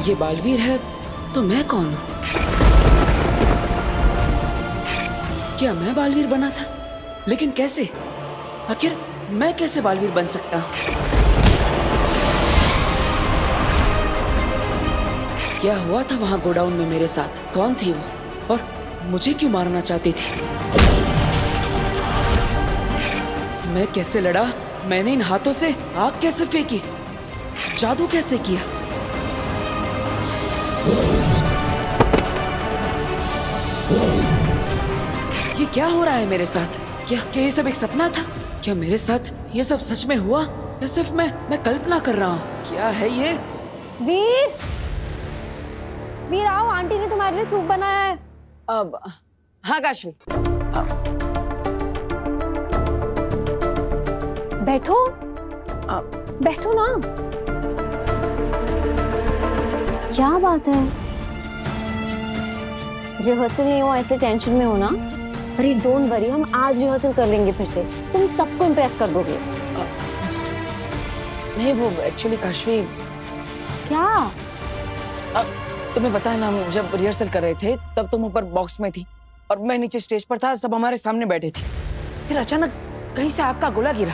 ये बालवीर है तो मैं कौन हूँ? क्या मैं बालवीर बना था? लेकिन कैसे? आखिर मैं कैसे बालवीर बन सकता हूँ? क्या हुआ था वहां गोडाउन में मेरे साथ? कौन थी वो और मुझे क्यों मारना चाहती थी? मैं कैसे लड़ा? मैंने इन हाथों से आग कैसे फेंकी? जादू कैसे किया? ये क्या हो रहा है मेरे साथ? क्या ये सब एक सपना था? क्या मेरे साथ ये सब सच में हुआ या सिर्फ मैं कल्पना कर रहा हूँ? क्या है ये? वीर, वीर आओ, आंटी ने तुम्हारे लिए सूप बनाया है। अब हाँ काशवी, बैठो, बैठो ना। क्या बात है? रिहर्सल नहीं हो ऐसे टेंशन में हो ना? अरे डोंट वरी, हम आज रिहर्सल कर लेंगे फिर से। तुम सबको इम्प्रेस कर दोगे। नहीं वो एक्चुअली काशवी, क्या? तुम्हें पता है ना, हम जब रिहर्सल कर रहे थे तब तुम ऊपर बॉक्स में थी और मैं नीचे स्टेज पर था, सब हमारे सामने बैठे थे। फिर अचानक कहीं से आग का गोला गिरा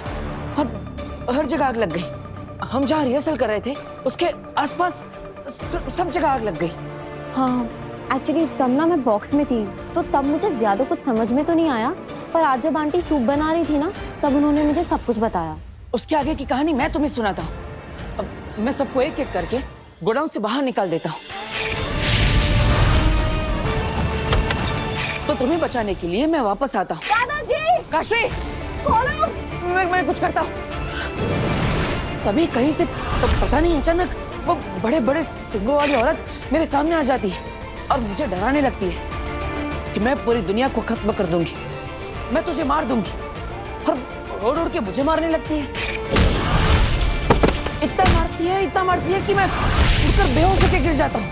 और हर जगह आग लग गई। हम जहाँ रिहर्सल कर रहे थे उसके आसपास सब जगह आग लग गई। हाँ, एक्चुअली तब ना मैं बॉक्स में थी तो तब मुझे ज्यादा कुछ समझ में तो नहीं आया, पर आज जब आंटी सूप बना रही थी ना तब उन्होंने मुझे सब कुछ बताया। उसके आगे की कहानी मैं तुम्हें सुनाता हूँ। अब मैं सबको एक एक करके गोडाउन से बाहर निकाल देता हूँ। तो तुम्हें बचाने के लिए मैं वापस आता हूँ। दादाजी! काशवी! खोलो! मैं कुछ करता हूँ। तभी कहीं से पता नहीं अचानक वो बड़े बड़े सिंगों वाली औरत मेरे सामने आ जाती है और मुझे डराने लगती है कि मैं पूरी दुनिया को खत्म कर दूंगी, मैं तुझे मार दूंगी, और उड़ उड़ के मुझे मारने लगती है। इतना मारती है कि मैं उड़कर बेहोश होकर गिर जाता हूँ।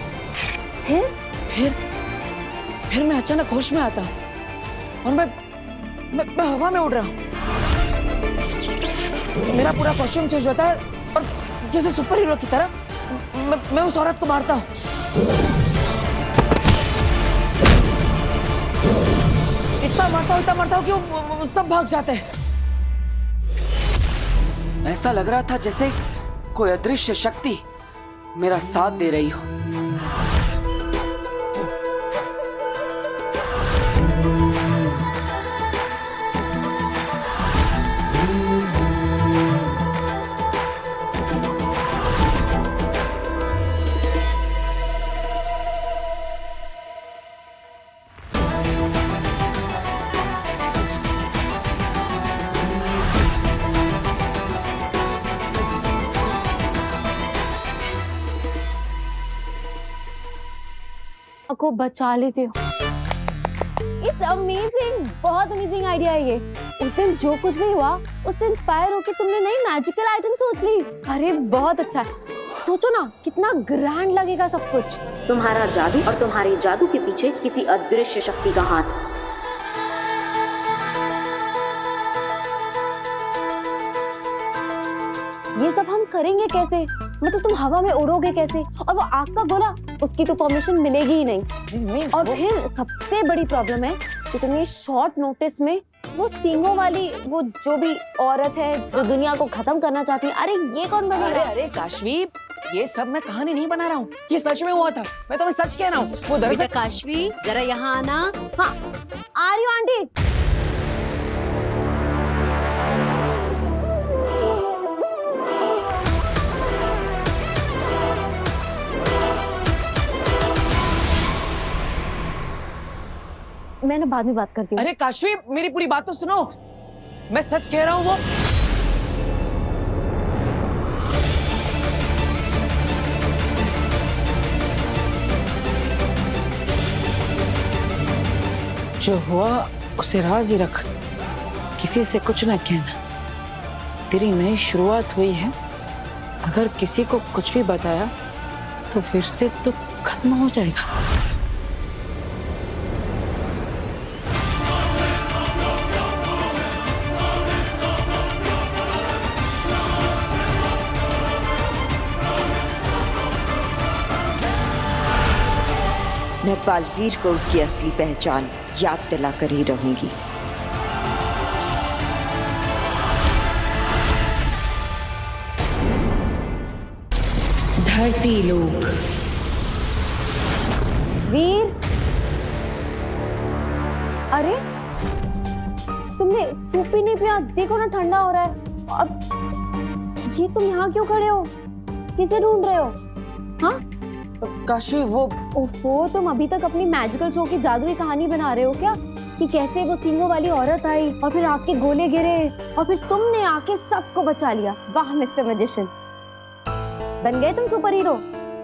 फिर मैं अचानक होश में आता हूँ और मैं हवा में उड़ रहा हूँ। मेरा पूरा कॉस्ट्यूम चेंज होता है और जैसे सुपर हीरो की तरह मैं उस औरत को मारता हूँ। इतना मारता हूँ कि वो सब भाग जाते हैं। ऐसा लग रहा था जैसे कोई अदृश्य शक्ति मेरा साथ दे रही हो। को बचा लेते हो। इट्स अमेजिंग, बहुत अमेजिंग आइडिया है ये। उस दिन जो कुछ भी हुआ उससे इंस्पायर होकर तुमने नई मैजिकल आइटम सोच ली। अरे बहुत अच्छा है। सोचो ना कितना ग्रैंड लगेगा सब कुछ। तुम्हारा जादू और तुम्हारे जादू के पीछे किसी अदृश्य शक्ति का हाथ। ये सब हम करेंगे कैसे? मतलब तुम हवा में उड़ोगे कैसे? और वो आग का गोला, उसकी तो परमिशन मिलेगी ही नहीं। और फिर सबसे बड़ी प्रॉब्लम है कि तुम ये शॉर्ट नोटिस में वो सींगों वाली वो जो भी औरत है जो दुनिया को खत्म करना चाहती है, अरे ये कौन बनेगा? अरे काशवी, ये सब मैं कहानी नहीं बना रहा हूँ, ये सच में हुआ था। मैं तुम्हें सच कह रहा हूँ। वो दरअसल काशवी जरा यहाँ आना। हाँ आ रही हूँ आंटी। मैं ना बाद में बात करती हूँ। अरे काशवी, मेरी पूरी बात तो सुनो। मैं सच कह रहा हूँ। वो जो हुआ उसे राज ही रख, किसी से कुछ ना कहना। तेरी नई शुरुआत हुई है, अगर किसी को कुछ भी बताया तो फिर से तो खत्म हो जाएगा। मैं बालवीर को उसकी असली पहचान याद दिलाकर ही रहूंगी। धरती लोक। वीर, अरे तुमने सूप ही नहीं पिया? देखो ना ठंडा हो रहा है। अब ये तुम यहाँ क्यों खड़े हो? किसे ढूंढ रहे हो? हाँ काशी वो ओहो, तुम अभी तक अपनी मैजिकल शो की जादुई कहानी बना रहे हो क्या? कि कैसे वो सींगों वाली औरत आई और फिर आग के गोले गिरे और फिर तुमने आके सबको बचा लिया। वाह मिस्टर मैजिशियन, बन गए तुम सुपर हीरो।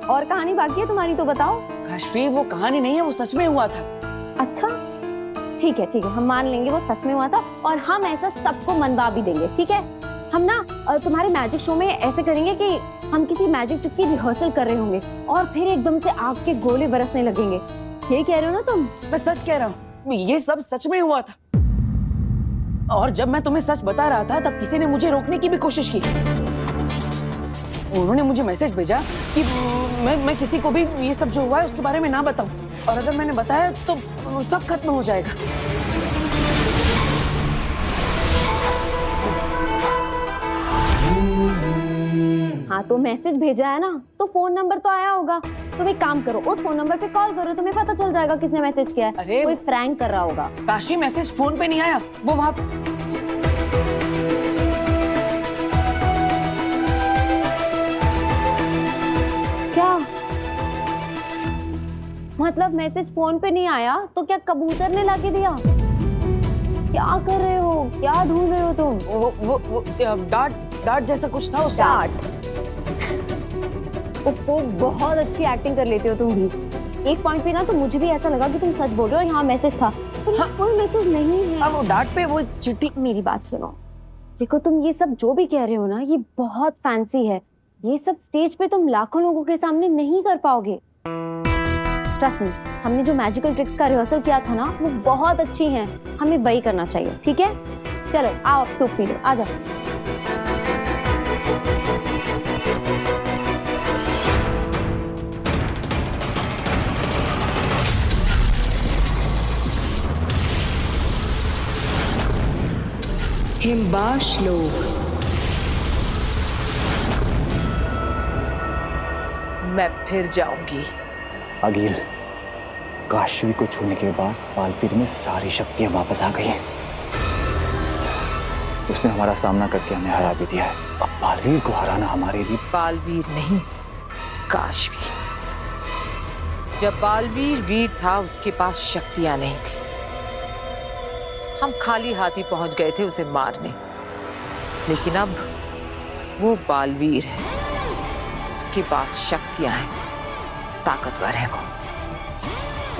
और कहानी बाकी है तुम्हारी तो बताओ। काशी वो कहानी नहीं है, वो सच में हुआ था। अच्छा ठीक है, हम मान लेंगे वो सच में हुआ था और हम ऐसा सबको मनवा भी देंगे। ठीक है, हम ना तुम्हारे मैजिक शो में ऐसे करेंगे कि हम किसी मैजिक ट्रिक की रिहर्सल कर रहे होंगे और फिर एकदम से आग के गोले बरसने लगेंगे। ये कह रहे हो ना तुम? मैं सच कह रहा हूँ, ये सब सच में हुआ था। और जब मैं तुम्हें सच बता रहा था तब किसी ने मुझे रोकने की भी कोशिश की। उन्होंने मुझे मैसेज भेजा कि मैं किसी को भी ये सब जो हुआ है उसके बारे में ना बताऊं, और अगर मैंने बताया तो सब खत्म हो जाएगा। हाँ तो मैसेज भेजा है ना, तो फोन नंबर तो आया होगा। तुम एक काम करो, उस फोन नंबर पे कॉल करो, तुम्हें पता चल जाएगा किसने मैसेज किया है। अरे कोई प्रैंक कर रहा होगा। काशी मैसेज फोन पे नहीं आया, वो वहाँ क्या मतलब? मैसेज फोन पे नहीं आया तो क्या कबूतर ने लाके दिया? क्या कर रहे हो? क्या ढूंढ रहे हो तुम? वो डार्ट जैसा कुछ था उस डार्ट। ओहो, बहुत अच्छी एक्टिंग कर लेते हो तुम भी। एक पॉइंट पे ना तो मुझे भी ऐसा लगा कि तुम सच बोल रहे हो। यहाँ मैसेज था, हाँ, कोई मैसेज नहीं है। अब वो डार्ट पे वो चिट्ठी। मेरी बात सुनो, देखो तुम ये सब जो भी कह रहे हो ना, ये बहुत फैंसी है। ये सब स्टेज पे तुम लाखों लोगों के सामने नहीं कर पाओगे। ट्रस्ट मी, हमने जो मैजिकल ट्रिक्स का रिहर्सल किया था ना, वो बहुत अच्छी हैं। हमें वही करना चाहिए। ठीक है, चलो आओ अब सूप पी लो, आ जाओ। हिमबाश लोग। मैं फिर जाऊंगी। अगिल, काशवी को छूने के बाद बालवीर में सारी शक्तियां वापस आ गई हैं। उसने हमारा सामना करके हमें हरा भी दिया है। अब बालवीर को हराना हमारे लिए। बालवीर नहीं, काशवी। जब बालवीर वीर था उसके पास शक्तियां नहीं थी। हम खाली हाथी पहुंच गए थे उसे मारने, लेकिन अब वो बालवीर है, उसके पास शक्तियां हैं, ताकतवर है वो।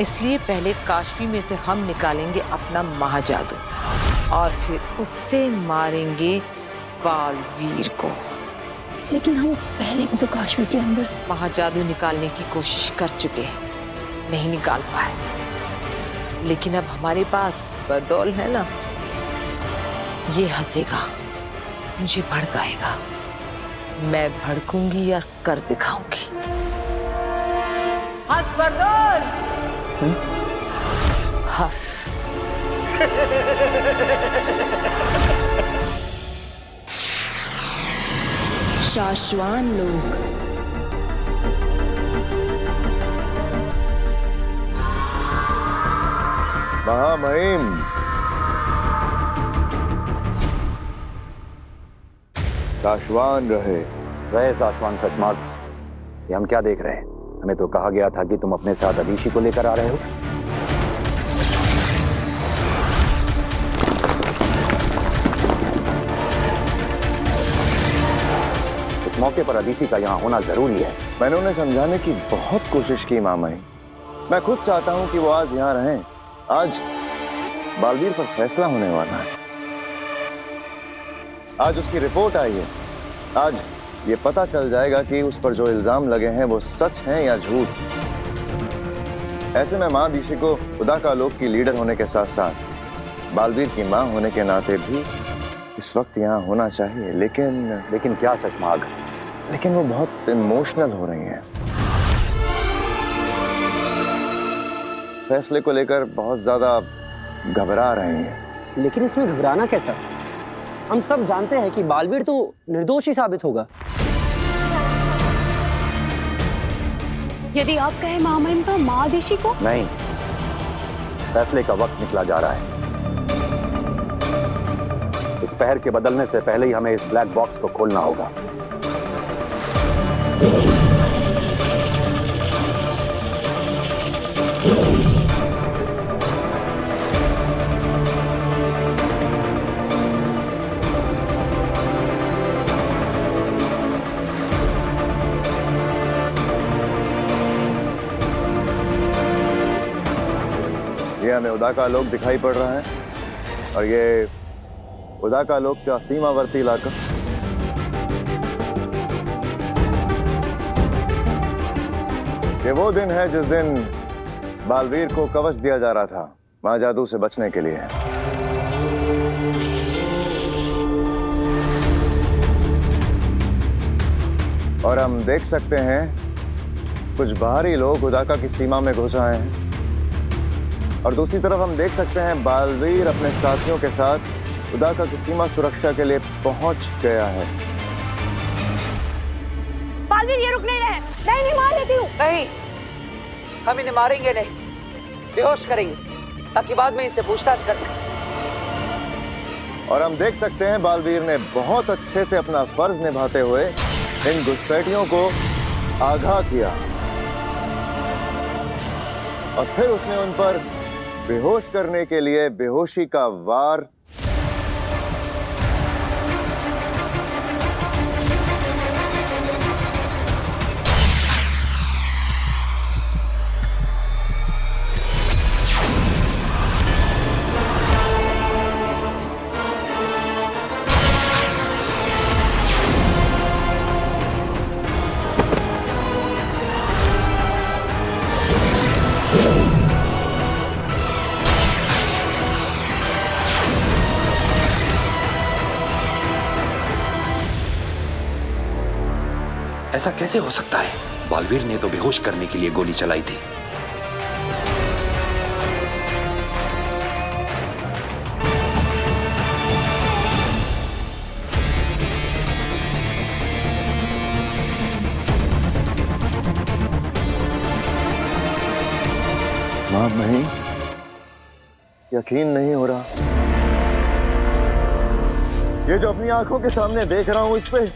इसलिए पहले काशवी में से हम निकालेंगे अपना महाजादू और फिर उससे मारेंगे बालवीर को। लेकिन हम पहले भी तो काशवी के अंदर से महाजादू निकालने की कोशिश कर चुके हैं, नहीं निकाल पाए। लेकिन अब हमारे पास बदौल है ना, ये हंसेगा, मुझे भड़काएगा, मैं भड़कूंगी और कर दिखाऊंगी। हंस बदौल, हंस। शाश्वान लोग। महामहिम, शाश्वान रहे साशवान सचमार्ग। ये हम क्या देख रहे हैं? हमें तो कहा गया था कि तुम अपने साथ अदीशी को लेकर आ रहे हो। इस मौके पर अदीशी का यहाँ होना जरूरी है। मैंने उन्हें समझाने की बहुत कोशिश की मामाई। मैं खुद चाहता हूँ कि वो आज यहाँ रहें। आज बालवीर पर फैसला होने वाला है। आज उसकी रिपोर्ट आई है। आज ये पता चल जाएगा कि उस पर जो इल्जाम लगे हैं वो सच हैं या झूठ। ऐसे में माँ दीशी को खुदा का लोक की लीडर होने के साथ साथ बालवीर की माँ होने के नाते भी इस वक्त यहाँ होना चाहिए। लेकिन क्या शशमाग? लेकिन वो बहुत इमोशनल हो रही हैं। फैसले को लेकर बहुत ज्यादा घबरा रहे हैं। लेकिन इसमें घबराना कैसा? हम सब जानते हैं कि बालवीर तो निर्दोष ही साबित होगा। यदि आप कहें महामहिम तो महादेशी को? नहीं, फैसले का वक्त निकला जा रहा है। इस पहर के बदलने से पहले ही हमें इस ब्लैक बॉक्स को खोलना होगा। ये हमें उदा का आलोक दिखाई पड़ रहा है और ये उदा का आलोक का सीमावर्ती इलाका। ये वो दिन है जिस दिन बालवीर को कवच दिया जा रहा था महाजादू से बचने के लिए। और हम देख सकते हैं कुछ बाहरी लोग उदाका की सीमा में घुस आए हैं और दूसरी तरफ हम देख सकते हैं बालवीर अपने साथियों के साथ उदाका की सीमा सुरक्षा के लिए पहुंच गया है। बालवीर ये रुक नहीं रहे। नहीं मार लेती हूँ। नहीं, हम इन्हें मारेंगे नहीं, बेहोश करेंगे ताकि बाद में इनसे पूछताछ कर सकें। और हम देख सकते हैं बालवीर ने बहुत अच्छे से अपना फर्ज निभाते हुए इन घुसपैठियों को आगाह किया और फिर उसने उन पर बेहोश करने के लिए बेहोशी का वार ऐसा कैसे हो सकता है? बालवीर ने तो बेहोश करने के लिए गोली चलाई थी। मां नहीं, यकीन नहीं हो रहा। ये जो अपनी आंखों के सामने देख रहा हूं इस पे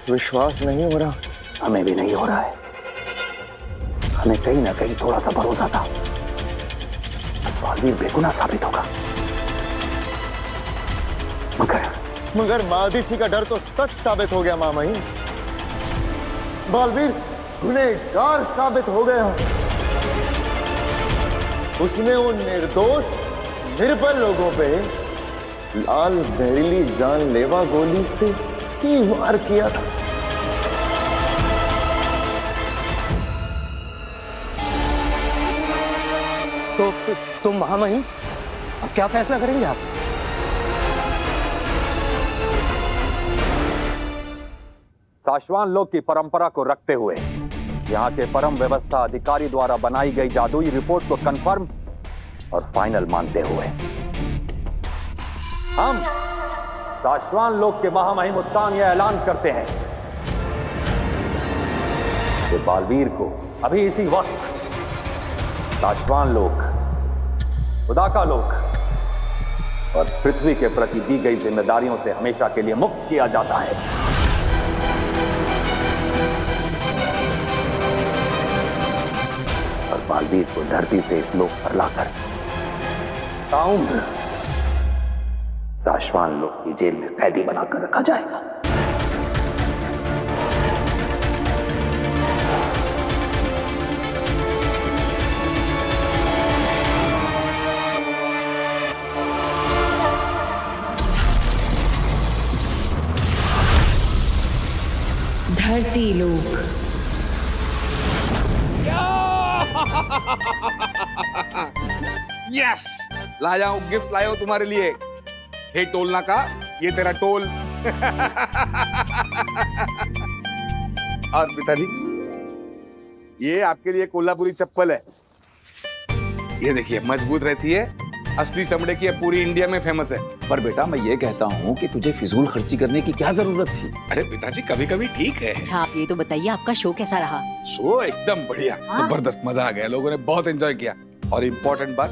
विश्वास नहीं हो रहा। हमें भी नहीं हो रहा है। हमें कहीं ना कहीं थोड़ा सा भरोसा था बालवीर बेगुनाह साबित होगा, मगर महादेशी का डर तो सच साबित हो गया। मामही, बालवीर गुनहगार साबित हो गया। उसने उन निर्दोष निर्बल लोगों पे लाल जहरीली जानलेवा गोली से ही वार किया था। तो तुम महामहिम अब क्या फैसला करेंगे आप? साशवान लोक की परंपरा को रखते हुए यहाँ के परम व्यवस्था अधिकारी द्वारा बनाई गई जादुई रिपोर्ट को कंफर्म और फाइनल मानते हुए हम साशवान लोक के महामहिम उत्तान यह ऐलान करते हैं कि बालवीर को अभी इसी वक्त साशवान लोक, उदाका लोक और पृथ्वी के प्रति दी गई जिम्मेदारियों से हमेशा के लिए मुक्त किया जाता है। और बालवीर को धरती से इस लोक पर लाकर ताउम्र साशवान लोक की जेल में कैदी बनाकर रखा जाएगा। धरती लोक। यस, लाया हूं गिफ्ट, लाया हूं तुम्हारे लिए। हे टोलना का, ये तेरा टोल। और पिताजी, ये आपके लिए कोल्हापुरी चप्पल है। ये देखिए मजबूत रहती है, असली चमड़े की है, पूरी इंडिया में फेमस है। पर बेटा मैं ये कहता हूँ कि तुझे फिजूल खर्ची करने की क्या जरूरत थी? अरे पिताजी कभी कभी ठीक है। अच्छा आप ये तो बताइए आपका शो कैसा रहा? शो एकदम बढ़िया, जबरदस्त, मजा आ गया, लोगों ने बहुत एंजॉय किया। और इम्पोर्टेंट बात,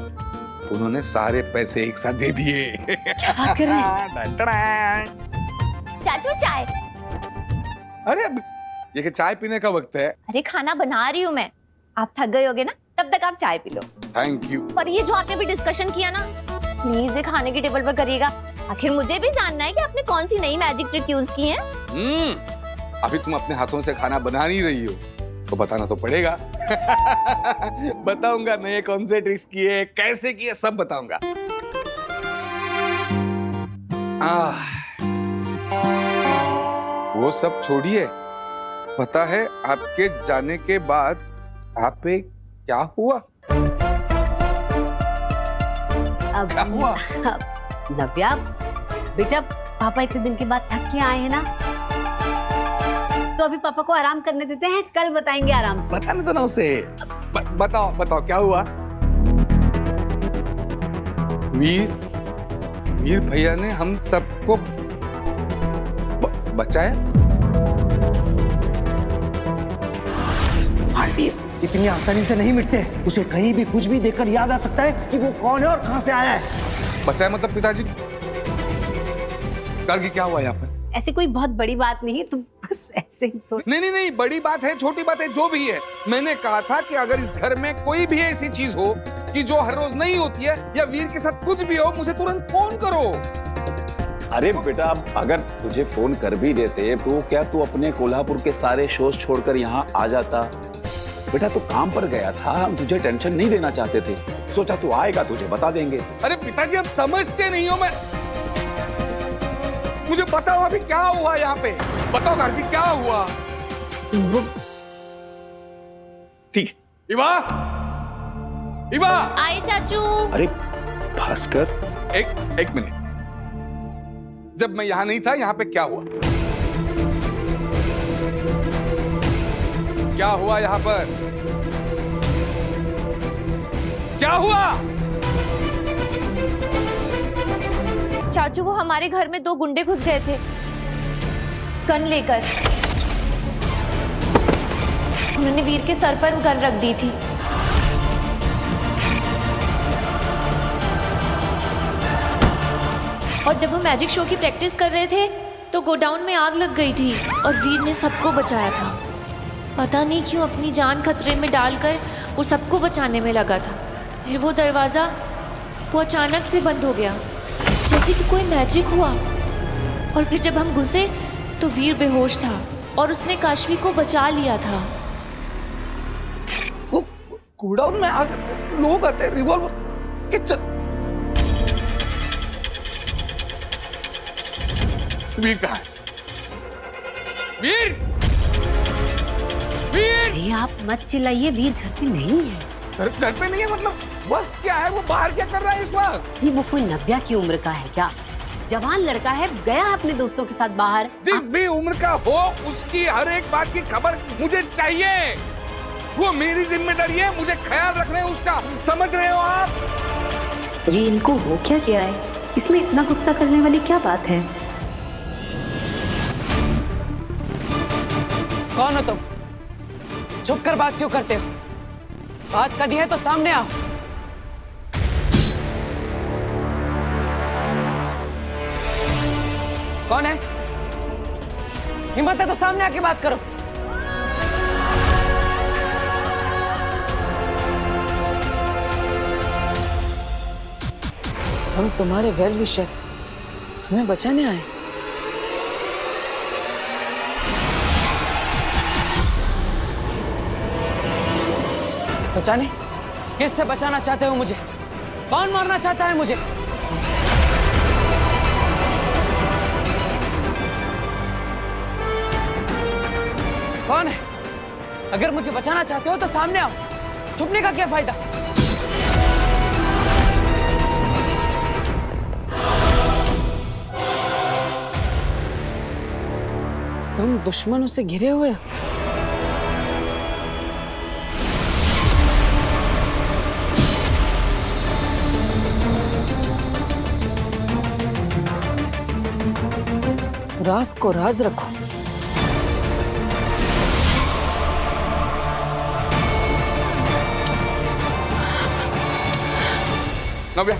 उन्होंने सारे पैसे एक साथ दे दिए। क्या बात कर रहे हैं? चाचू चाय। अरे ये कि चाय पीने का वक्त है। अरे खाना बना रही हूँ मैं, आप थक गए होगे ना, तब तक आप चाय पी लो। Thank you. पर ये जो आपने भी डिस्कशन किया ना, प्लीज ये खाने की टेबल पर करिएगा। आखिर मुझे भी जानना है कि आपने कौन सी नई मैजिक ट्रिक यूज की है। अभी तुम अपने हाथों से खाना बना नहीं रही हो तो बताना तो पड़ेगा। बताऊंगा नए कौन से ट्रिक्स किए, कैसे किए, सब बताऊंगा। वो सब छोड़िए, पता है आपके जाने के बाद आप पे क्या हुआ? अब क्या हुआ? नव्या बेटा, पापा इतने दिन के बाद थक के आए हैं ना, तो अभी पापा को आराम करने देते हैं, कल बताएंगे आराम से। बताने दो ना उसे। बताओ बताओ क्या हुआ? वीर भैया ने हम सबको बचाया। बालवीर इतनी आसानी से नहीं मिटते। उसे कहीं भी कुछ भी देखकर याद आ सकता है कि वो कौन है और कहां से आया है। बचाया मतलब पिताजी? गर्गी क्या हुआ यहाँ पर? ऐसी कोई बहुत बड़ी बात नहीं है, तुम बस ऐसे ही तो। नहीं, बड़ी बात है, छोटी बात है, जो भी है। मैंने कहा था कि अगर इस घर में कोई भी ऐसी चीज हो कि जो हर रोज नहीं होती है, या वीर के साथ कुछ भी हो, मुझे तुरंत फोन करो। अरे बेटा अगर तुझे फोन कर भी देते तो क्या तू अपने कोल्हापुर के सारे शोज छोड़कर यहाँ आ जाता? बेटा तू काम पर गया था, हम तुझे टेंशन नहीं देना चाहते थे, सोचा तू आएगा तुझे बता देंगे। अरे पिताजी आप समझते नहीं हो। मैं मुझे बताओ अभी क्या हुआ यहाँ पे, बताओ गर्गी क्या हुआ? वो ठीक। इवा आए चाचू। अरे भास्कर एक मिनट, जब मैं यहाँ नहीं था यहाँ पे क्या हुआ? क्या हुआ यहाँ पर? क्या हुआ? चाचू वो हमारे घर में 2 गुंडे घुस गए थे गन लेकर। उन्होंने वीर के सर पर गन रख दी थी। और जब हम मैजिक शो की प्रैक्टिस कर रहे थे तो गोडाउन में आग लग गई थी और वीर ने सबको बचाया था। पता नहीं क्यों अपनी जान खतरे में डालकर वो सबको बचाने में लगा था। फिर वो दरवाज़ा वो अचानक से बंद हो गया, जैसे कि कोई मैजिक हुआ। और फिर जब हम घुसे तो वीर बेहोश था और उसने काशवी को बचा लिया था। वो गोडाउन में आग, लोग आते, रिवॉल्वर के वीर कहाँ है? वीर! अरे आप मत चिल्लाइए, वीर घर पे नहीं है। घर पे नहीं है मतलब वक्त क्या है? वो बाहर क्या कर रहा है इस वक्त? वो कोई नव्या की उम्र का है क्या? जवान लड़का है, गया अपने दोस्तों के साथ बाहर। जिस भी उम्र का हो उसकी हर एक बात की खबर मुझे चाहिए। वो मेरी जिम्मेदारी है, मुझे ख्याल रखना है उसका, समझ रहे हो आप? ये इनको हो क्या गया है? इसमें इतना गुस्सा करने वाली क्या बात है? कौन हो तुम? छुप कर बात क्यों करते हो? बात करनी है तो सामने आओ। कौन है? हिम्मत है तो सामने आके बात करो। हम तुम्हारे वेल विशर, तुम्हें बचाने आए। बचाने? किससे बचाना चाहते हो मुझे? कौन मारना चाहता है मुझे? कौन है? अगर मुझे बचाना चाहते हो तो सामने आओ, छुपने का क्या फायदा? तुम दुश्मनों से घिरे हुए हो। राज को राज रखो। नव्या,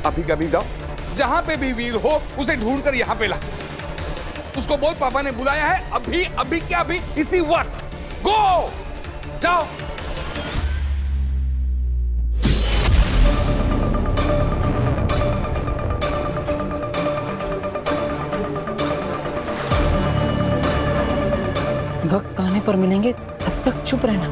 अभी कभी जाओ, जहां पे भी वीर हो उसे ढूंढ कर यहां पे ला। उसको बोल पापा ने बुलाया है, अभी अभी क्या अभी, इसी वक्त। गो, जाओ। वक्त आने पर मिलेंगे, तब तक चुप रहना।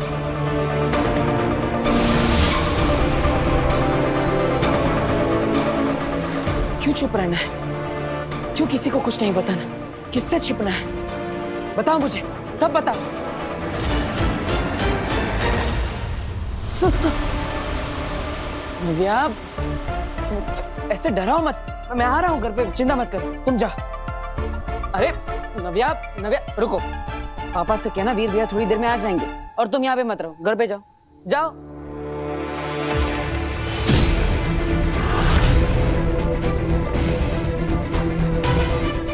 क्यों चुप रहना है? क्यों किसी को कुछ नहीं बताना? किससे छिपना है? बताओ मुझे, सब बताओ। नव्या, ऐसे डराओ मत। मैं आ रहा हूं घर पे, चिंता मत करो, तुम जाओ। अरे नव्या, नव्या रुको। पापा से कहना वीर भैया थोड़ी देर में आ जाएंगे, और तुम यहाँ पे मत रहो, घर पे जाओ। जाओ।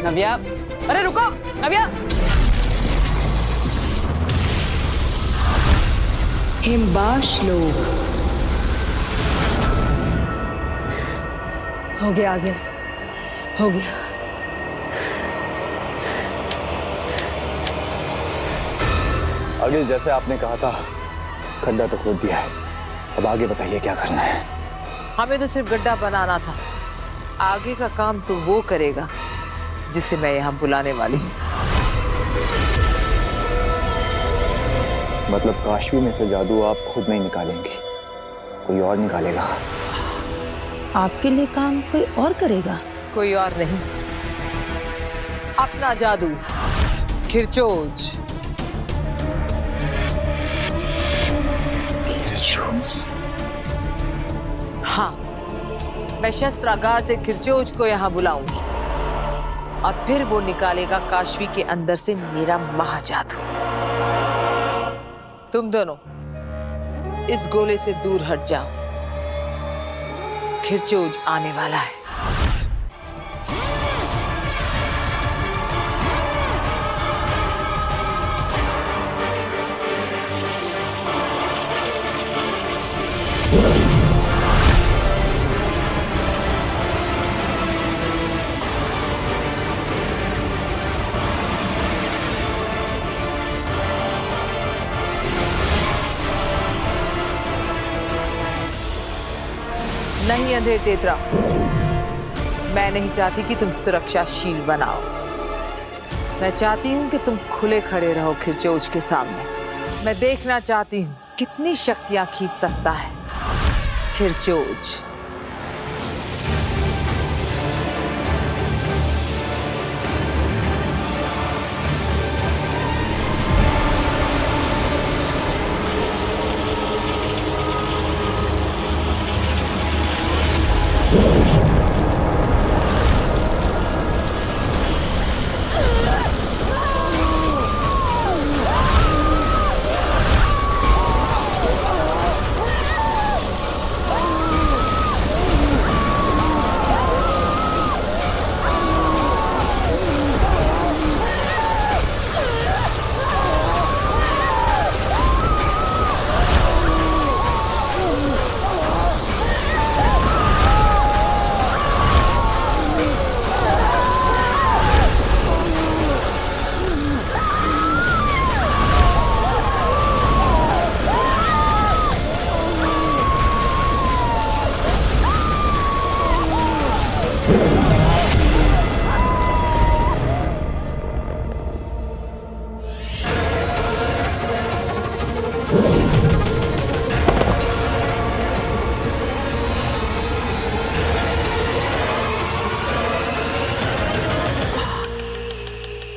नव्या, अरे रुको नव्या। हिमबाश लोग। हो गया, हो गया। अगिल, जैसे आपने कहा था, खड्डा तो खोद दिया है, अब आगे बताइए क्या करना है। हमें तो सिर्फ गड्ढा बनाना था, आगे का काम तो वो करेगा जिसे मैं यहाँ बुलाने वाली हूँ। मतलब काशवी में से जादू आप खुद नहीं निकालेंगी, कोई और निकालेगा? आपके लिए काम कोई और करेगा? कोई और नहीं, अपना जादू खिरचोज। हाँ, मैं शस्त्रागार से खिरचोज को यहाँ बुलाऊंगी और फिर वो निकालेगा काशवी के अंदर से मेरा महाजादू। तुम दोनों इस गोले से दूर हट जाओ, खिरचोज आने वाला है। नहीं अंधेर तेतरा, मैं नहीं चाहती कि तुम सुरक्षाशील बनाओ। मैं चाहती हूं कि तुम खुले खड़े रहो खिरचोज के सामने। मैं देखना चाहती हूं कितनी शक्तियां खींच सकता है खिरचोज।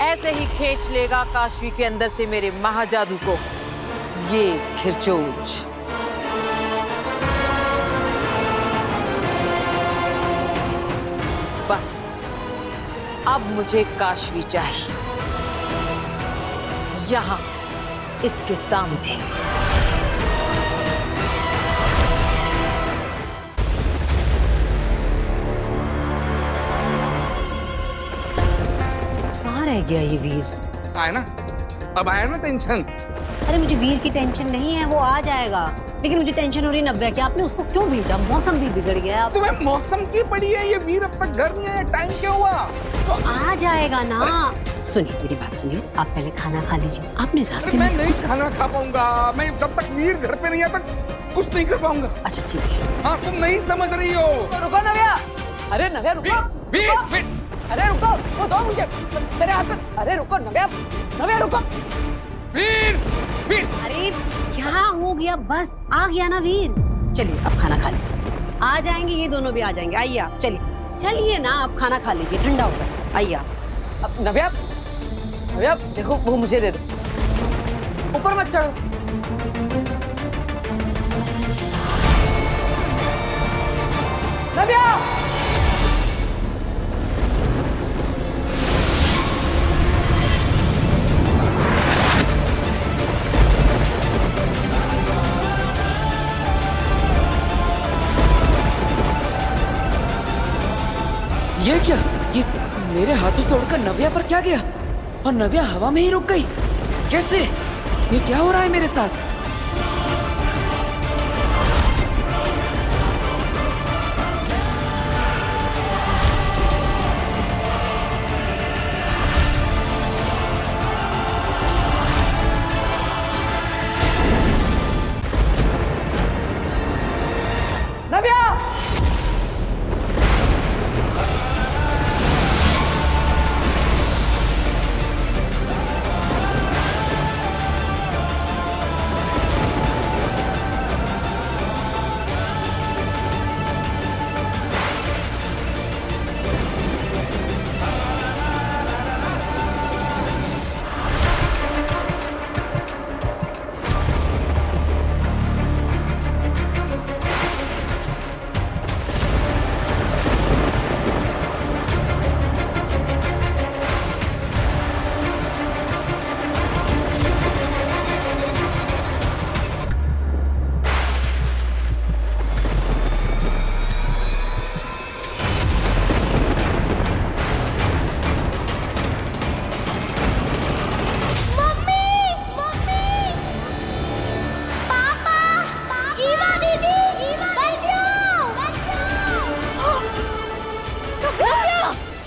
ऐसे ही खींच लेगा काशवी के अंदर से मेरे महाजादू को ये खिरचोज। बस अब मुझे काशवी चाहिए, यहां इसके सामने। कहाँ रह गया ये वीर? आया ना, अब आया ना टेंशन। अरे मुझे वीर की टेंशन नहीं है, वो आ जाएगा। लेकिन मुझे टेंशन हो रही है नव्या की, आपने उसको क्यों भेजा? मौसम भी बिगड़ गया है। तुम्हें मौसम की पड़ी है, ये वीर अब तक घर नहीं आया, टाइम क्या हुआ? तो आ जाएगा ना। सुनिए मेरी बात सुनिए, आप पहले खाना खा लीजिए। आपने रास्ते मैं में नहीं खाना खा पाऊंगा, मैं जब तक वीर घर पे नहीं आता कुछ नहीं कर पाऊंगा। अच्छा ठीक है। हाँ तुम नहीं समझ रही हो। रुको नव्या, अरे नव्या रुको, वीर, रुको। वीर। अरे रुको, वो दो मुझे मेरे हाथ में। अरे रुको नव्या, नव्या रुको। वीर, वीर। अरे क्या हो गया? बस आ गया ना वीर। चलिए अब खाना खा लीजिए, आ जाएंगे ये दोनों भी आ जाएंगे। आइए आप, चलिए चलिए ना, आप खाना खा लीजिए, ठंडा होगा। आइए आप। अब नव्या, नव्या देखो वो मुझे दे दो, ऊपर मत चढ़ो। नव्या, ये क्या? ये मेरे हाथों से उड़कर नव्या पर क्या गया? और नव्या हवा में ही रुक गई? कैसे? ये क्या हो रहा है मेरे साथ? नव्या!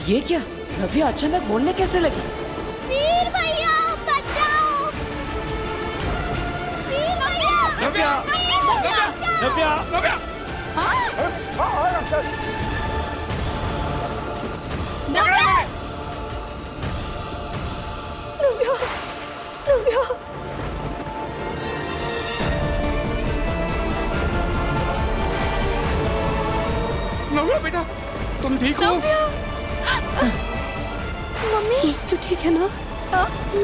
ये क्या? नव्या अचानक बोलने कैसे लगी? वीर भैया बचाओ! वीर भैया! नव्या, नव्या, नव्या, नव्या। नव्या बेटा, तुम ठीक हो? मम्मी तू ठीक है ना?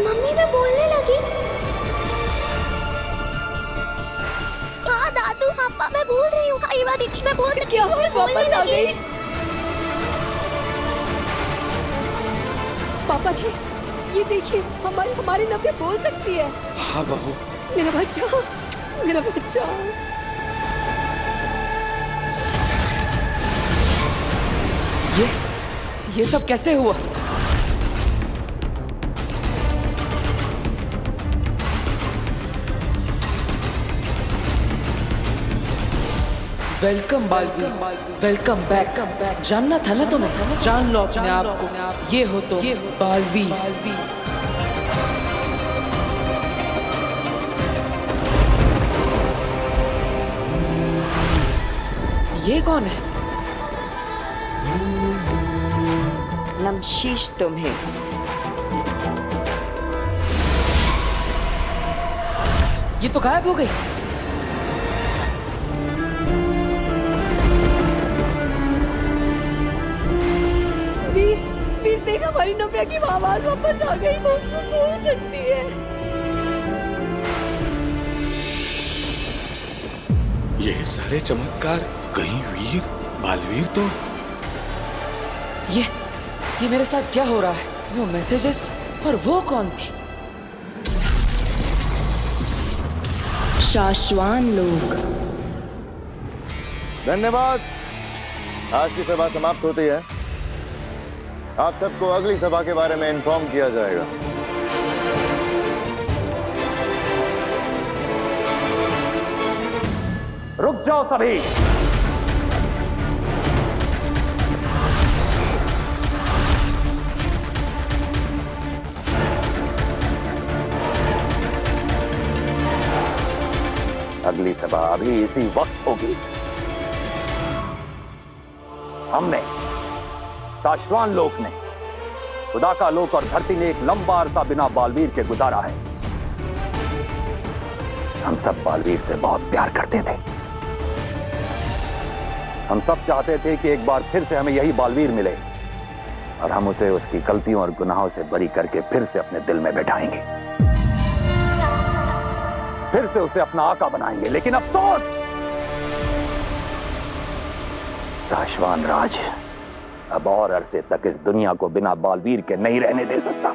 मम्मी मैं बोलने लगी। हाँ दादू पापा मैं बोल रही हूँ। हाँ दीदी मैं बोल रही हूँ। वापस आ गई। पापा जी ये देखिए, हमारी नव्या बोल सकती है। हाँ बहू। मेरा बच्चा, मेरा बच्चा। ये सब कैसे हुआ? Welcome Baalveer, welcome back. जानना था ना तुम्हें, जान लो अपने आप को। ये हो तो बालवीर। ये कौन है? नमशीश तुम्हें। ये तो गायब हो गई। वीर देख, हमारी नव्या की आवाज वापस आ गई। वो बोल सकती है। ये सारे चमत्कार कहीं वीर, बालवीर तो? ये मेरे साथ क्या हो रहा है? वो मैसेजेस और वो कौन थी? शाश्वान लोग। धन्यवाद। आज की सभा समाप्त होती है। आप सबको अगली सभा के बारे में इन्फॉर्म किया जाएगा। रुक जाओ सभी। अगली सभा अभी इसी वक्त होगी। हमने, शाश्वान लोक ने, खुदा का लोक और धरती ने एक लंबा अरसा बिना बालवीर के गुजारा है। हम सब बालवीर से बहुत प्यार करते थे। हम सब चाहते थे कि एक बार फिर से हमें यही बालवीर मिले और हम उसे उसकी गलतियों और गुनाहों से बरी करके फिर से अपने दिल में बैठाएंगे, फिर से उसे अपना आका बनाएंगे। लेकिन अफसोस, शाश्वान राज अब और अरसे तक इस दुनिया को बिना बालवीर के नहीं रहने दे सकता।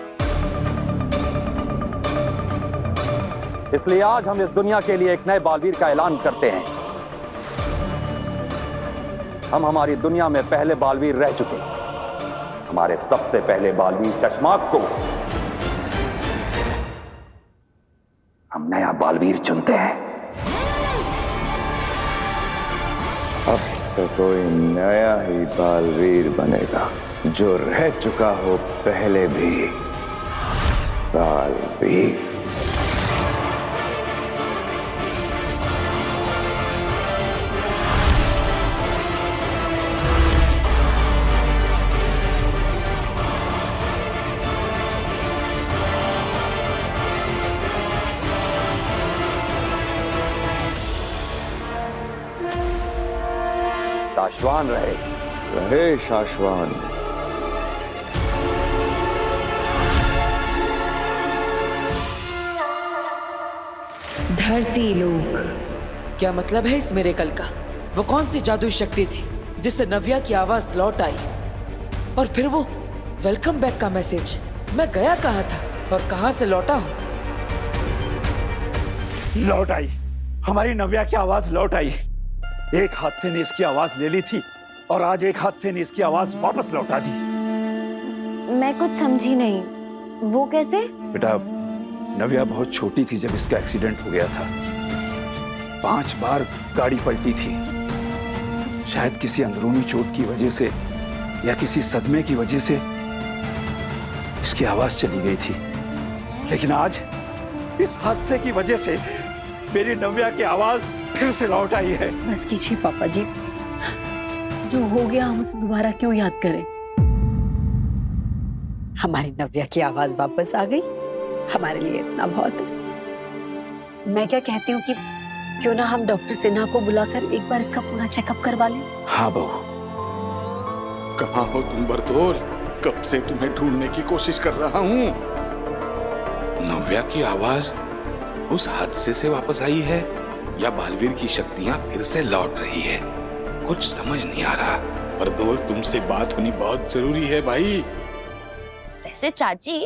इसलिए आज हम इस दुनिया के लिए एक नए बालवीर का ऐलान करते हैं। हम हमारी दुनिया में पहले बालवीर रह चुके, हमारे सबसे पहले बालवीर शशमाक को हम नया बालवीर चुनते हैं। अब तो कोई नया ही बालवीर बनेगा जो रह चुका हो पहले भी बालवीर। शाश्वान रहे, रहे शाश्वान। धरती लोक। क्या मतलब है इस मिरेकल का? वो कौन सी जादुई शक्ति थी जिससे नव्या की आवाज लौट आई? और फिर वो वेलकम बैक का मैसेज, मैं गया कहाँ था और कहाँ से लौटा हूँ? लौट आई, हमारी नव्या की आवाज लौट आई। एक हादसे ने इसकी आवाज ले ली थी और आज एक हादसे ने इसकी आवाज वापस लौटा दी। मैं कुछ समझी नहीं, वो कैसे? बेटा, नव्या बहुत छोटी थी जब इसका एक्सीडेंट हो गया था। 5 बार गाड़ी पलटी थी। शायद किसी अंदरूनी चोट की वजह से या किसी सदमे की वजह से इसकी आवाज चली गई थी। लेकिन आज इस हादसे की वजह से मेरी नव्या की आवाज फिर से लौट आई है। बस कीजिए पापा जी, जो हो गया हम उसे दोबारा क्यों याद करें? हमारी नव्या की आवाज वापस आ गई, हमारे लिए इतना बहुत है। मैं क्या कहती हूँ कि क्यों ना हम डॉक्टर सिन्हा को बुलाकर एक बार इसका पूरा चेकअप करवा लें। हाँ बहू। कहाँ हो तुम बरदौल? कब से तुम्हें ढूंढने की कोशिश कर रहा हूँ। नव्या की आवाज उस हादसे से वापस आई है या बालवीर की शक्तियां फिर से लौट रही है? कुछ समझ नहीं आ रहा। बरदौल, तुमसे बात होनी बहुत जरूरी है भाई। वैसे चाची,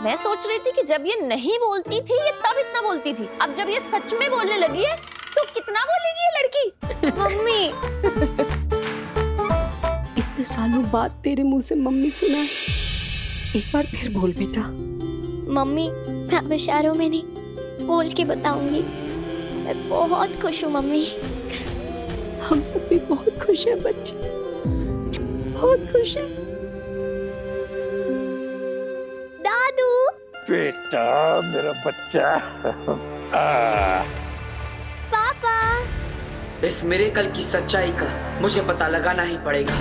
मैं सोच रही थी कि जब ये नहीं बोलती थी ये तब इतना बोलती थी, अब जब ये सच में बोलने लगी है तो कितना बोलेगी ये लड़की। मम्मी, इतने सालों बाद तेरे मुंह से मम्मी सुना है, एक बार फिर बोल बेटा। मम्मी, मैं अब इशारों में नहीं, बोल के बताऊंगी। मैं बहुत खुश हूँ मम्मी। हम सब भी बहुत खुश हैं बच्चे, बहुत खुश हैं। दादू, बेटा, मेरा बच्चा। पापा, इस मिरेकल की सच्चाई का मुझे पता लगाना ही पड़ेगा।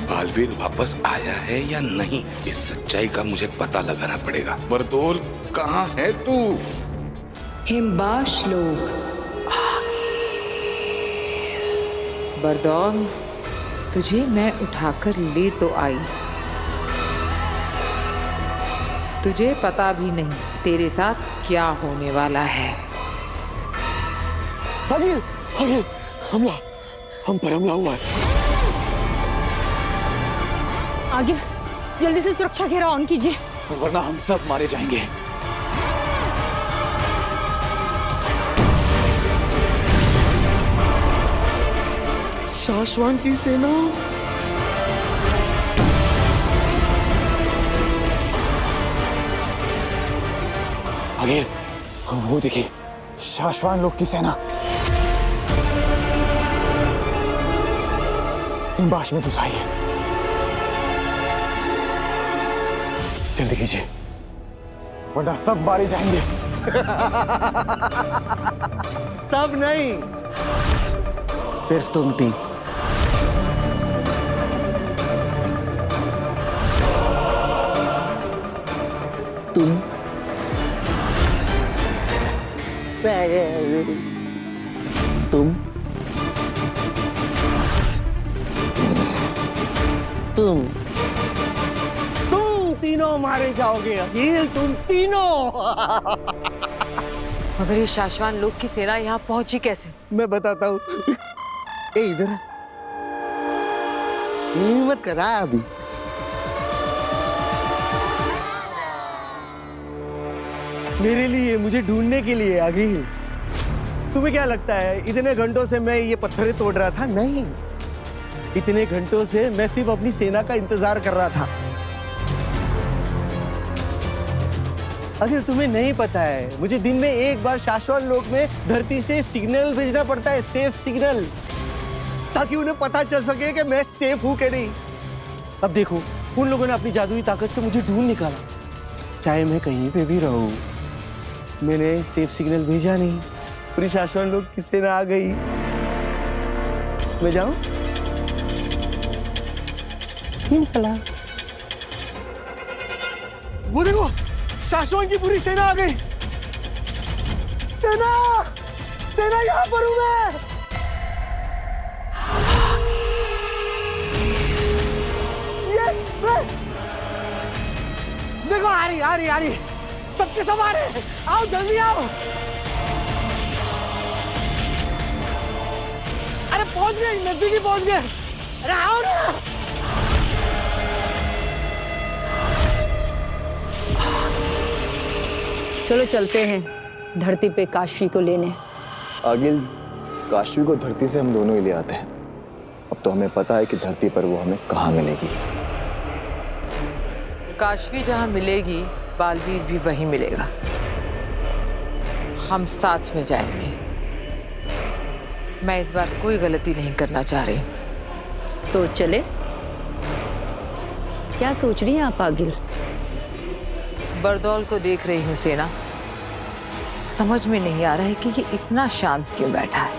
बालवीर वापस आया है या नहीं, इस सच्चाई का मुझे पता लगाना पड़ेगा। बरदौल, कहाँ है तू? हिमबाश लोग। बरदौल, तुझे मैं उठाकर ले तो आई, तुझे पता भी नहीं तेरे साथ क्या होने वाला है। हमला, हम पर हमला हुआ है। आगे जल्दी से सुरक्षा घेरा ऑन कीजिए, वरना हम सब मारे जाएंगे। शाश्वान की सेना। आगे वो देखिए, शाश्वान लोग की सेना हिमबाश में घुस आई है। जल्दी कीजिए वरना सब मारे जाएंगे। सब नहीं, सिर्फ तुम तीन। तुम तुम तीनों मारे जाओगे अखिल, तुम तीनों। मगर ये शाश्वान लोग की सेना यहाँ पहुंची कैसे? मैं बताता हूँ। ए इधर हिम्मत करा अभी। मेरे लिए, मुझे ढूंढने के लिए अखिल। तुम्हें क्या लगता है इतने घंटों से मैं ये पत्थरें तोड़ रहा था? नहीं, इतने घंटों से मैं सिर्फ अपनी सेना का इंतजार कर रहा था। अगर तुम्हें नहीं पता है, मुझे दिन में एक बार शाश्वान लोक में धरती से सिग्नल भेजना पड़ता है, सेफ सिग्नल, ताकि उन्हें पता चल सके कि मैं सेफ हूं कि नहीं। अब देखो, उन लोगों ने अपनी जादुई ताकत से मुझे ढूंढ निकाला। चाहे मैं कहीं पे भी रहूं, मैंने सेफ सिग्नल भेजा नहीं, पूरी शाश्वान लोक की सेना आ गई। मैं जाऊं? सलाम। वो देखो, शाश्वान की पूरी सेना आ गई। सेना, सेना यहाँ पर हूं मैं। ये देखो, आ रही, सबके सब आ रहे। आओ जल्दी आओ। अरे पहुंच गए, नजदीकी पहुंच गए। अरे आओ ना। चलो चलते हैं धरती पे काशवी को लेने। आगिल, काशवी को धरती से हम दोनों ही ले आते हैं। अब तो हमें पता है कि धरती पर वो हमें कहाँ मिलेगी। काशवी जहाँ मिलेगी, बालवीर भी वहीं मिलेगा। हम साथ में जाएंगे। मैं इस बार कोई गलती नहीं करना चाह रही। तो चले? क्या सोच रही हैं आप आगिल? बरदौल को देख रही हूँ सेना। समझ में नहीं आ रहा है कि ये इतना शांत क्यों बैठा है।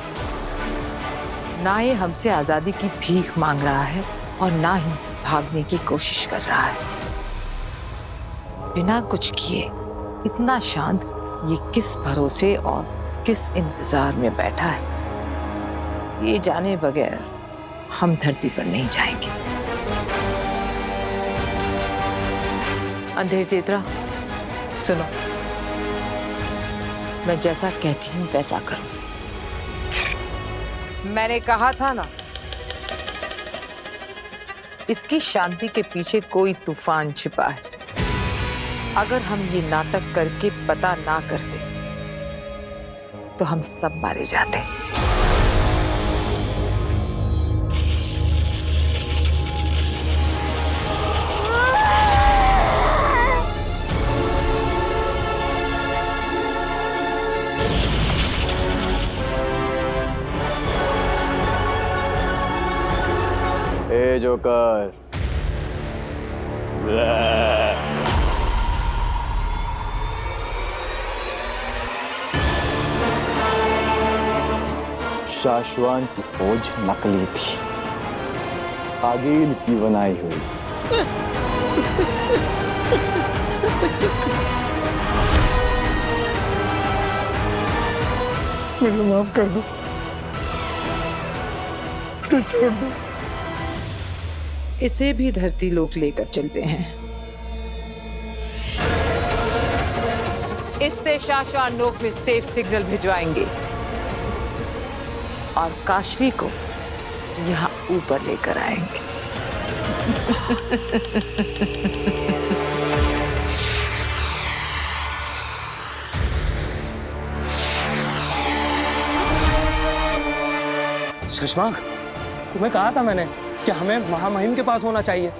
ना ये हमसे आजादी की भीख मांग रहा है और ना ही भागने की कोशिश कर रहा है। बिना कुछ किए इतना शांत ये किस भरोसे और किस इंतजार में बैठा है, ये जाने बगैर हम धरती पर नहीं जाएंगे। अंधेर तेतरा, सुनो, मैं जैसा कहती हूँ वैसा करो। मैंने कहा था ना, इसकी शांति के पीछे कोई तूफान छिपा है। अगर हम ये नाटक करके पता ना करते तो हम सब मारे जाते। ए जोकर, शाश्वान की फौज नकली थी, आगिल की बनाई हुई। मुझे माफ कर दो, मुझे छोड़ दो। इसे भी धरती लोक लेकर चलते हैं। इससे शाश्वान लोक में सेफ सिग्नल भिजवाएंगे और काशवी को यहाँ ऊपर लेकर आएंगे। शशांक, तुम्हें कहा था मैंने कि हमें महामहिम के पास होना चाहिए।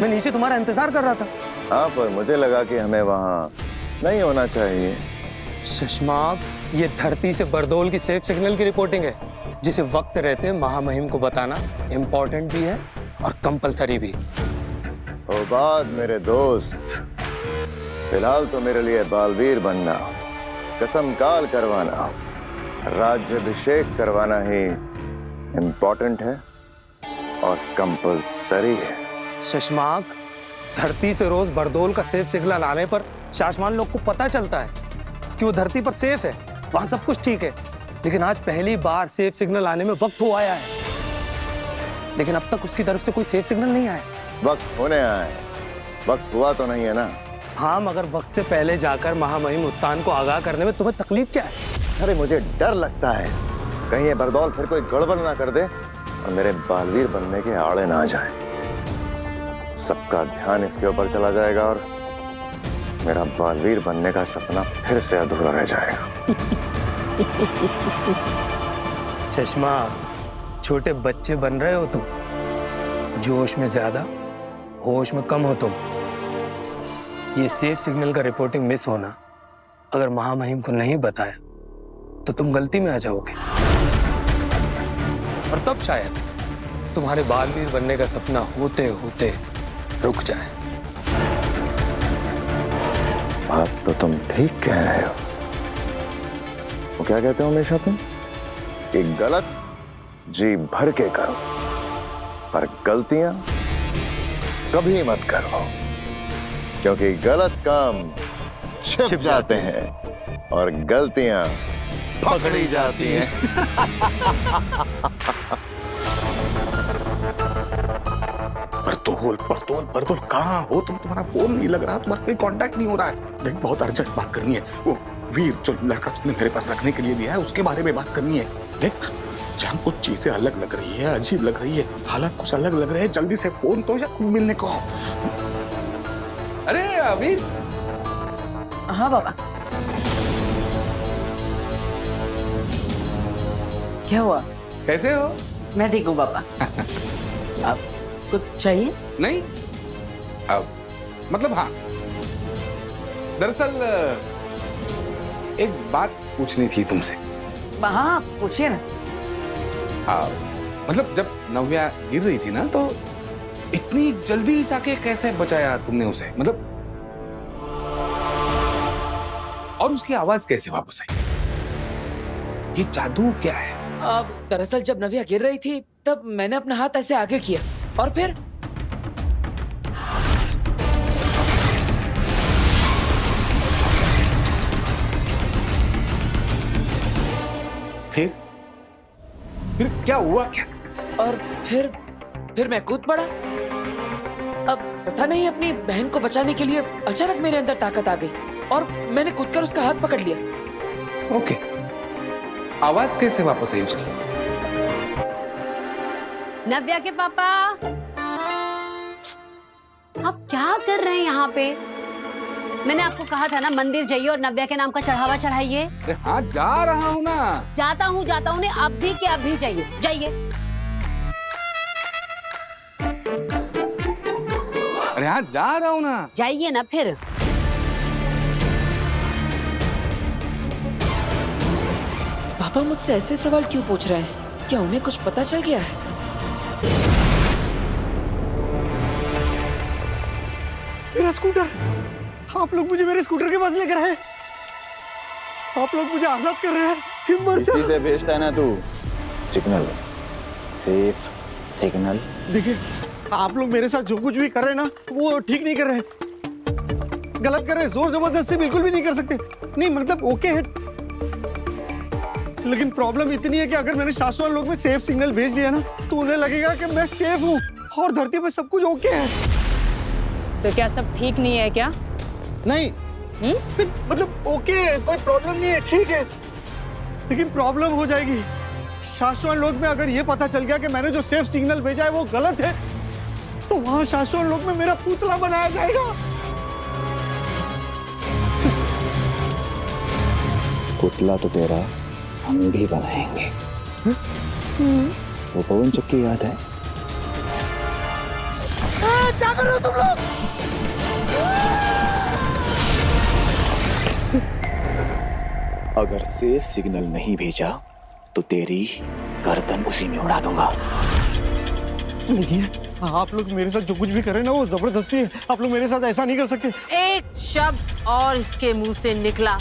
मैं नीचे तुम्हारा इंतजार कर रहा था। हाँ, पर मुझे लगा कि हमें वहाँ नहीं होना चाहिए। शशमाक, ये धरती से बरदोल की सेफ सिग्नल की रिपोर्टिंग है, जिसे वक्त रहते महामहिम को बताना इम्पोर्टेंट भी है और कंपलसरी भी। ओ बात मेरे दोस्त, फिलहाल तो मेरे लिए बालवीर बनना, कसम काल करवाना, राज्याभिषेक करवाना ही इम्पोर्टेंट है और कंपलसरी है। शशमाक, धरती से रोज बरदोल का सेफ सिग्नल आने पर शासवान लोग को पता चलता है कि वो धरती पर सेफ है, वहां सब कुछ ठीक है। लेकिन आज पहली बार सेफ सिग्नल आने में वक्त हो आया है, लेकिन अब तक उसकी तरफ से कोई सेफ सिग्नल नहीं आया। वक्त होने आया है, वक्त हुआ तो नहीं है ना। हाँ, मगर वक्त से पहले जाकर महामहिम उत्तान को आगाह करने में तुम्हें तकलीफ क्या है? अरे मुझे डर लगता है कहीं ये बरदौल फिर कोई गड़बड़ ना कर दे और मेरे बालवीर बनने के आड़े ना आ जाए। सबका ध्यान इसके ऊपर चला जाएगा और मेरा बालवीर बनने का सपना फिर से अधूरा रह जाएगा। चश्मा, छोटे बच्चे बन रहे हो तुम, जोश में ज्यादा होश में कम हो तुम। ये सेफ सिग्नल का रिपोर्टिंग मिस होना अगर महामहिम को नहीं बताया तो तुम गलती में आ जाओगे और तब शायद तुम्हारे बालवीर बनने का सपना होते होते रुक जाए। बात तो तुम ठीक कह रहे हो। वो क्या कहते हो हमेशा तुम, कि गलत जी भर के करो पर गलतियां कभी मत करो, क्योंकि गलत काम छिप जाते हैं और गलतियां पकड़ी जाती हैं। बरदोल कहाँ हो तुम? तुम्हारा फोन नहीं लग रहा, तुम्हारा कोई कांटेक्ट नहीं हो रहा है। देख, बहुत अर्जेंट बात करनी है। वो वीर जो लड़का तुमने मेरे पास रखने के लिए दिया है उसके बारे में बात करनी है। देख, जहाँ कुछ चीजें अलग लग रही है, अजीब लग रही है, हालात कुछ अलग लग रहे हैं, जल्दी से फोन तो या मिलने को। अरे वीर। हाँ बाबा। क्या हुआ? कैसे हो? मैं ठीक हूँ बाबा। आप कुछ चाहिए? नहीं, अब मतलब हाँ, दरअसल एक बात पूछनी थी तुमसे। हाँ पूछिए ना। मतलब जब नव्या गिर रही थी ना, तो इतनी जल्दी जाके कैसे बचाया तुमने उसे? मतलब और उसकी आवाज कैसे वापस आई? ये जादू क्या है? दरअसल जब नव्या गिर रही थी तब मैंने अपना हाथ ऐसे आगे किया और फिर क्या हुआ क्या? और फिर मैं कूद पड़ा। अब पता नहीं अपनी बहन को बचाने के लिए अचानक मेरे अंदर ताकत आ गई और मैंने कूदकर उसका हाथ पकड़ लिया। ओके, आवाज कैसे वापस आई उसकी? नव्या के पापा, आप क्या कर रहे हैं यहाँ पे? मैंने आपको कहा था ना मंदिर जाइए और नव्या के नाम का चढ़ावा चढ़ाइए। हाँ, जा रहा हूँ ना। जाता हूँ ने अभी के अभी जाइए, जाइए। अरे हाँ, जा रहा हूँ ना। जाइए ना फिर। पापा मुझसे ऐसे सवाल क्यों पूछ रहे हैं? क्या उन्हें कुछ पता चल गया है? मेरा स्कूटर! आप लोग मुझे मेरे स्कूटर के पास लेकर आए। आप लोग मुझे आजाद कर रहे हैं। हिम्मत इसी से भेजता है ना तू सिग्नल, सेफ सिग्नल। देखिए, आप लोग मेरे साथ जो कुछ भी कर रहे हैं ना, वो ठीक नहीं कर रहे हैं, गलत कर रहे हैं। जोर जबरदस्ती बिल्कुल भी नहीं कर सकते। नहीं मतलब ओके है, लेकिन प्रॉब्लम इतनी है कि अगर मैंने शाश्वत लोग में सेफ सिग्नल भेज दिया ना, तो उन्हें लगेगा कि मैं सेफ हूँ और धरती पे सब कुछ ओके है। तो क्या सब ठीक नहीं है क्या? नहीं, मतलब ओके है, कोई प्रॉब्लम नहीं है, ठीक है, लेकिन प्रॉब्लम हो जाएगी। शाश्वत लोग में अगर ये पता चल गया कि मैंने जो सेफ सिग्नल भेजा है वो गलत है, तो वहां शाश्वत लोग में मेरा पुतला बनाया जाएगा। पुतला तो तेरा हम भी बनाएंगे। वो पवन चक्की याद है? क्या कर रहे हो तुम लोग? अगर सेफ सिग्नल नहीं भेजा तो तेरी गर्दन उसी में उड़ा दूंगा। देखिए, आप लोग मेरे साथ जो कुछ भी करें ना वो जबरदस्ती है। आप लोग मेरे साथ ऐसा नहीं कर सकते। एक शब्द और इसके मुंह से निकला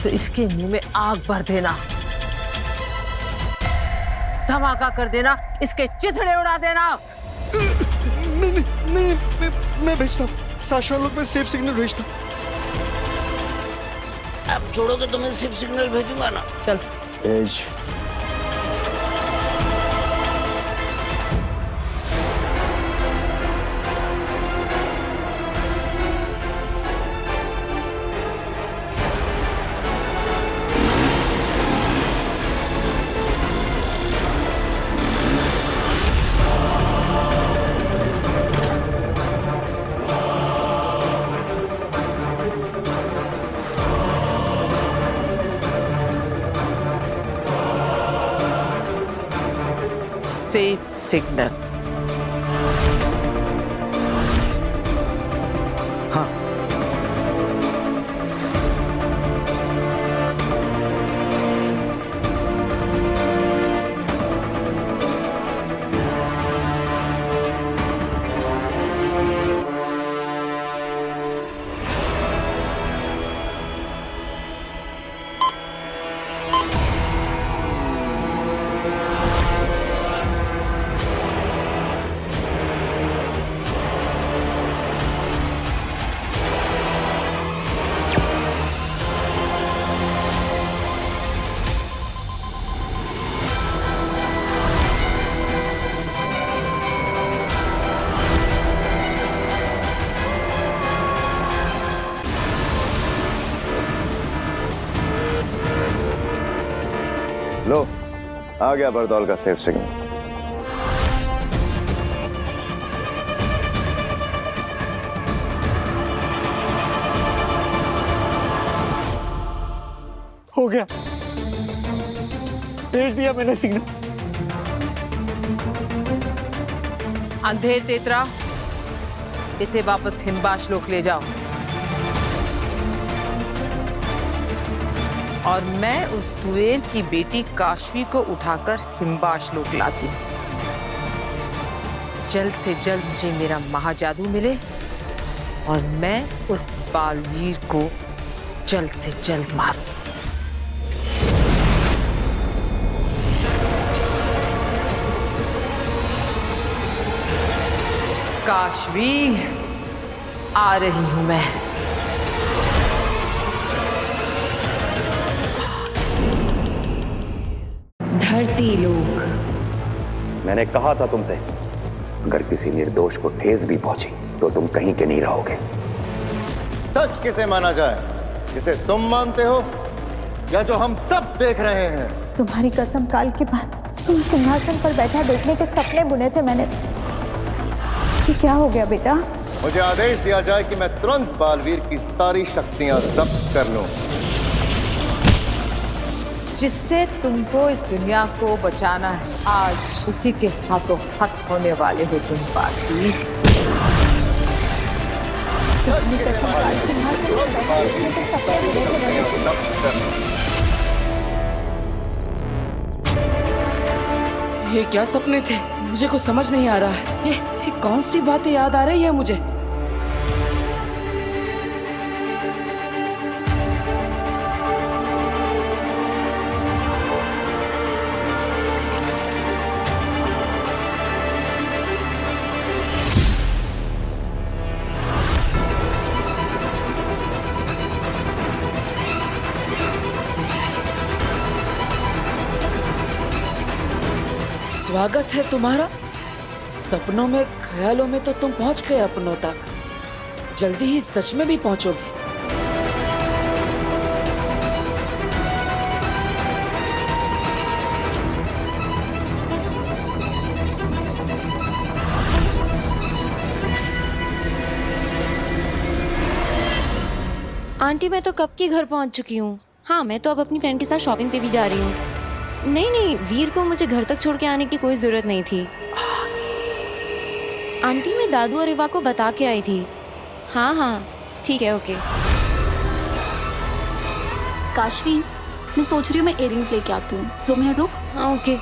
तो इसके मुंह में आग भर देना, धमाका कर देना, इसके चिथड़े उड़ा देना। नहीं, मैं भेजता हूँ। शाश्वत लोग में सेफ सिग्नल भेजता हूँ। अब छोड़ोगे तो मैं सेफ सिग्नल भेजूंगा ना। चल भेज। Safe signal. हाँ, लो, आ गया बरदौल का सेफ सिग्नल। हो गया, भेज दिया मैंने सिग्नल। अंधेर तेतरा, इसे वापस हिमबाश लोक ले जाओ और मैं उस तुएर की बेटी काशवी को उठाकर हिमबाश लोक लाती। जल्द से जल्द मुझे मेरा महाजादू मिले और मैं उस बालवीर को जल्द से जल्द मारूं। काशवी, आ रही हूं मैं। धरती लोक। मैंने कहा था तुमसे, अगर किसी निर्दोष को ठेस भी पहुंची तो तुम कहीं के नहीं रहोगे। सच किसे माना जाए, जिसे तुम मानते हो या जो हम सब देख रहे हैं? तुम्हारी कसम, काल के बाद तुम सिंहासन पर बैठा देखने के सपने बुने थे मैंने। ये क्या हो गया बेटा? मुझे आदेश दिया जाए कि मैं तुरंत बालवीर की सारी शक्तियां जब्त कर लूं। जिससे तुमको इस दुनिया को बचाना है, आज उसी के हाथों खत्म होने वाले हो तुम बालवीर। ये क्या सपने थे? मुझे कुछ समझ नहीं आ रहा है। ये कौन सी बातें याद आ रही है मुझे? स्वागत है तुम्हारा। सपनों में, ख्यालों में तो तुम पहुंच गए अपनों तक, जल्दी ही सच में भी पहुंचोगे। आंटी, मैं तो कब की घर पहुंच चुकी हूँ। हाँ, मैं तो अब अपनी फ्रेंड के साथ शॉपिंग पे भी जा रही हूँ। नहीं नहीं, वीर को मुझे घर तक छोड़ के आने की कोई जरूरत नहीं थी। आंटी मैं दादू और इवा को बता के आई थी। हाँ हाँ ठीक है, ओके। काशवी, मैं सोच रही हूँ मैं इयररिंग्स लेके आती हूँ, 2 मिनट रुक। हाँ ओके।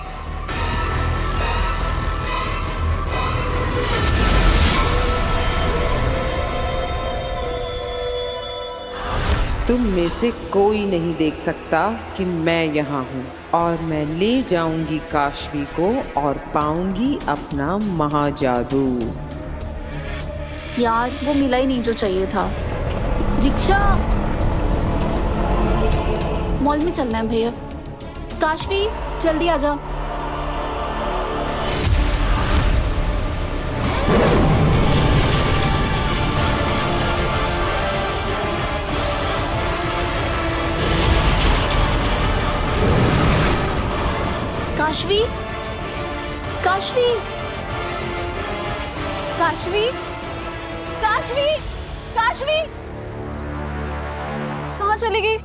तुम में से कोई नहीं देख सकता कि मैं यहाँ हूँ, और मैं ले जाऊंगी काशवी को और पाऊंगी अपना महाजादू। यार वो मिला ही नहीं जो चाहिए था। रिक्शा, मॉल में चलना है भैया। काशवी जल्दी आ जा। काशवी, काशवी, काशवी, काशवी, काशवी, कहाँ चली गई?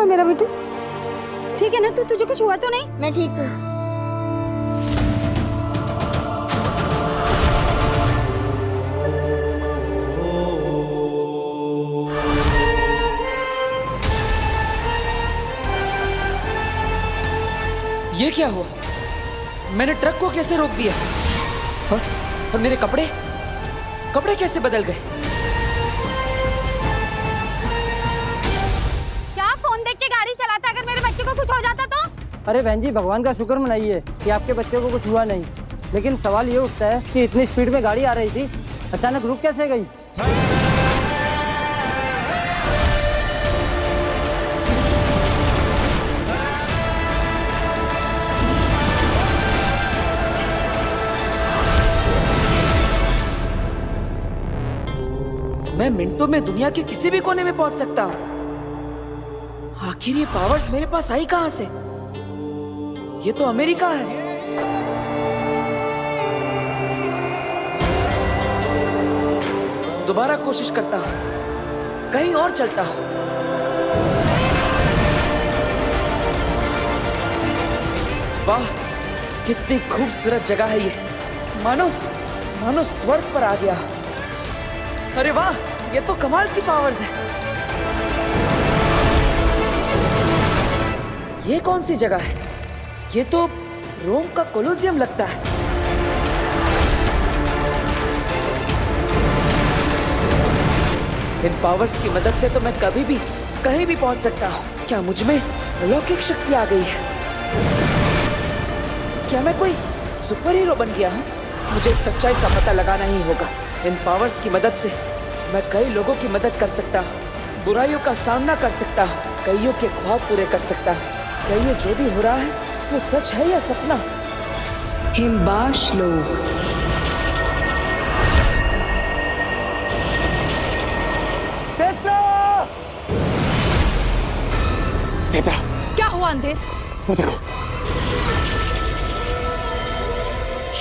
मेरा बेटू ठीक है ना? तू तुझे कुछ हुआ तो नहीं? मैं ठीक हूँ। ये क्या हुआ? मैंने ट्रक को कैसे रोक दिया? और मेरे कपड़े कैसे बदल गए? क्या फोन देख के गाड़ी चलाता? अगर मेरे बच्चे को कुछ हो जाता तो? अरे बहन जी, भगवान का शुक्र मनाइए कि आपके बच्चे को कुछ हुआ नहीं। लेकिन सवाल ये उठता है कि इतनी स्पीड में गाड़ी आ रही थी, अचानक रुक कैसे गई? मैं मिनटों में दुनिया के किसी भी कोने में पहुंच सकता हूं। आखिर ये पावर्स मेरे पास आई कहां से? ये तो अमेरिका है। दोबारा कोशिश करता हूं, कहीं और चलता हूं। वाह, कितनी खूबसूरत जगह है ये। मानो स्वर्ग पर आ गया। अरे वाह, ये तो कमाल की पावर्स है। ये कौन सी जगह है? ये तो रोम का कोलोसियम लगता है। इन पावर्स की मदद से तो मैं कभी भी कहीं भी पहुंच सकता हूं। क्या मुझ में अलौकिक शक्ति आ गई है? क्या मैं कोई सुपर हीरो बन गया हूं? मुझे सच्चाई का पता लगाना ही होगा। इन पावर्स की मदद से मैं कई लोगों की मदद कर सकता हूँ, बुराइयों का सामना कर सकता हूँ, कईयों के ख्वाब पूरे कर सकता हूँ। कईयों जो भी हो रहा है वो सच है या सपना? हिमबाश लोग, क्या हुआ अंधेर?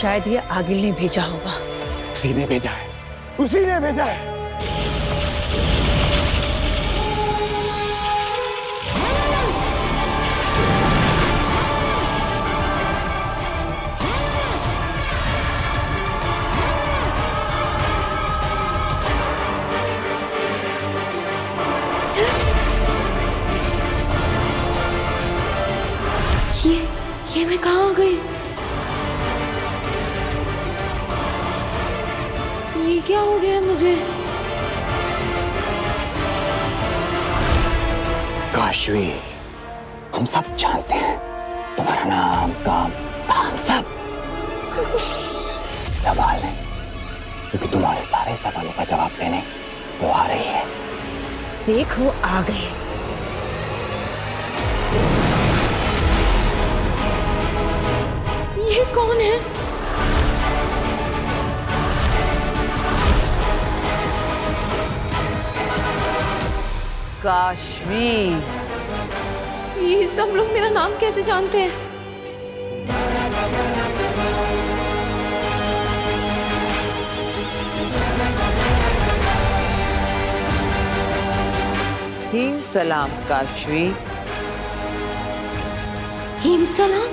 शायद ये आगिल ने भेजा होगा। उसी ने भेजा है, उसी ने भेजा है। ये क्या हो गया मुझे? काशवी, हम सब जानते हैं तुम्हारा नाम, काम, धाम सब। सवाल है क्योंकि तुम्हारे सारे सवालों का जवाब देने वो आ रही है। देखो आ गए। ये कौन है? काशवी। ये सब लोग मेरा नाम कैसे जानते हैं? हिम सलाम काशवी। हिम सलाम?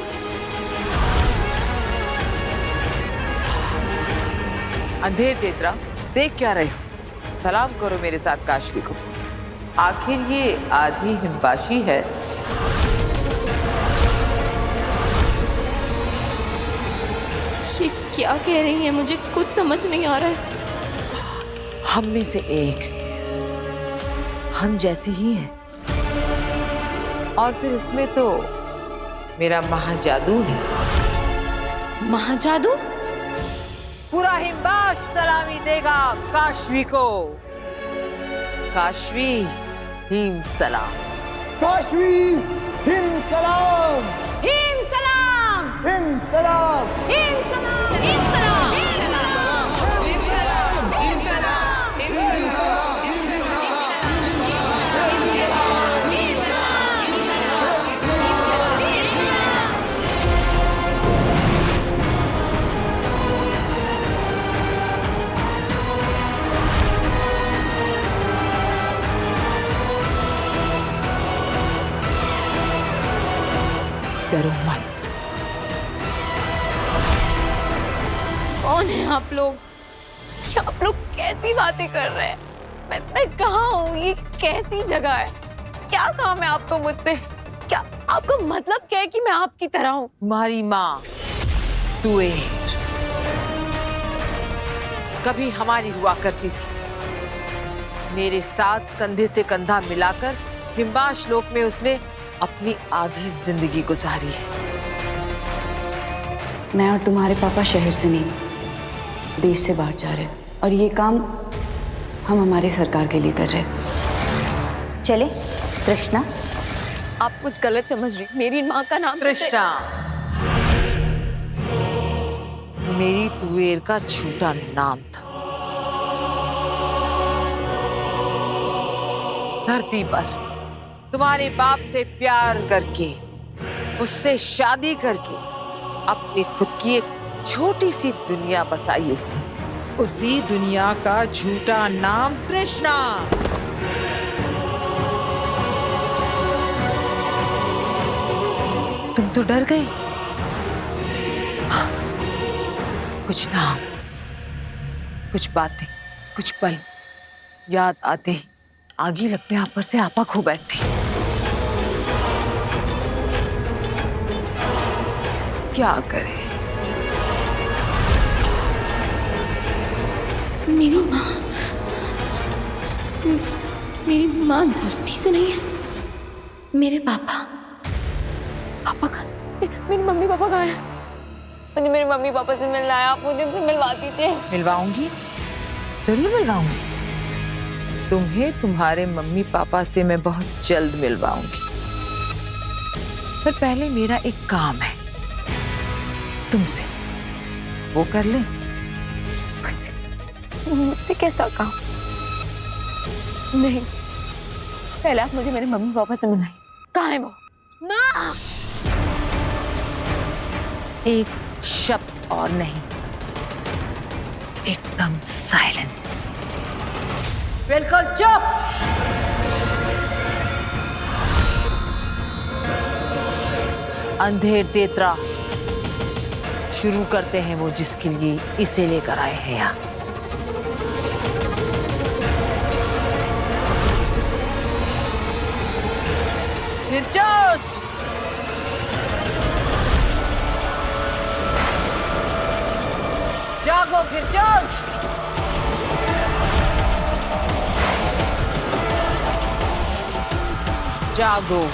अंधेर तेतरा, देख क्या रहे हो? सलाम करो मेरे साथ काशवी को। आखिर ये आधी हिमबाशी है। ये क्या कह रही है? मुझे कुछ समझ नहीं आ रहा है। हम में से एक हम जैसे ही हैं। और फिर इसमें तो मेरा महाजादू है। महाजादू? पूरा हिमबाश सलामी देगा काशवी को। काशवी हिम सलाम। काशवी हिम सलाम। हिम सलाम। हिम सलाम। हिम सलाम। हिम सलाम। डरो मत। कौन है आप लोग? ये आप लोग कैसी बातें कर रहे हैं? मैं कहाँ हूँ? ये कैसी जगह है? क्या काम है आपको मुझसे? क्या आपका मतलब क्या है कि मैं आपकी तरह हूँ? तुम्हारी माँ तुएर कभी हमारी हुआ करती थी। मेरे साथ कंधे से कंधा मिलाकर हिमबाश लोक में उसने अपनी आधी जिंदगी गुजारी है। मैं और तुम्हारे पापा शहर से नहीं, देश से बाहर जा रहे हैं और ये काम हम हमारी सरकार के लिए कर रहे हैं। चले तृष्णा। आप कुछ गलत समझ रही। मेरी माँ का नाम तृष्णा मेरी तुएर का झूठा नाम था। धरती पर तुम्हारे बाप से प्यार करके, उससे शादी करके अपनी खुद की एक छोटी सी दुनिया बसाई उसने। उसी दुनिया का झूठा नाम तृष्णा। तुम तो डर गए। कुछ नाम, कुछ बातें, कुछ पल याद आते ही आगी लगने आप पर से आपा खो बैठती। क्या करे? मेरी माँ, मेरी माँ धरती से नहीं है। मेरे पापा का, मेरी मम्मी पापा कहाँ है? मुझे मेरे मम्मी पापा से मिलना है। आप मुझे उनसे मिलवा दीजिए। मिलवाऊंगी, जरूर मिलवाऊंगी। तुम्हें तुम्हारे मम्मी पापा से मैं बहुत जल्द मिलवाऊंगी। पर पहले मेरा एक काम है तुमसे, वो कर ले। मुझसे कैसा काम? नहीं, पहले आप मुझे मेरे मम्मी पापा से मिलाइए। कहाँ है वो? माँ! एक शब्द और नहीं, एकदम साइलेंस। बिल्कुल चुप। अंधेर तेतरा, शुरू करते हैं वो जिसके लिए इसे लेकर आए हैं यहाँ। फिरचोच, जागो फिरचोच। जागो।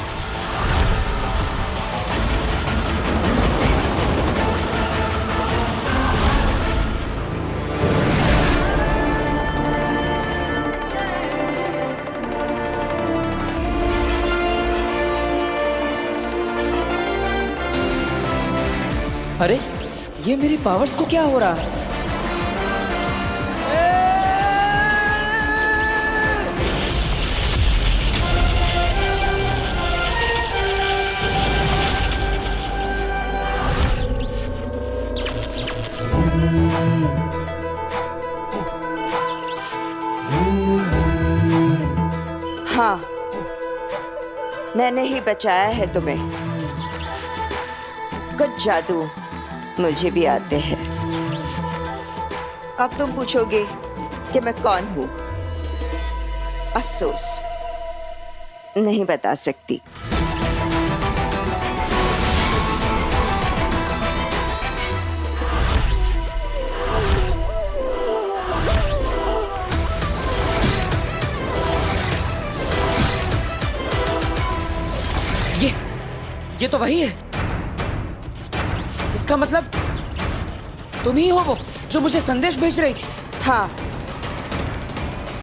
अरे ये मेरी पावर्स को क्या हो रहा है? हाँ, मैंने ही बचाया है तुम्हें। कुछ जादू मुझे भी आते हैं। अब तुम पूछोगे कि मैं कौन हूं। अफसोस, नहीं बता सकती। ये तो वही है। इसका मतलब तुम ही हो वो जो मुझे संदेश भेज रही थी। हाँ,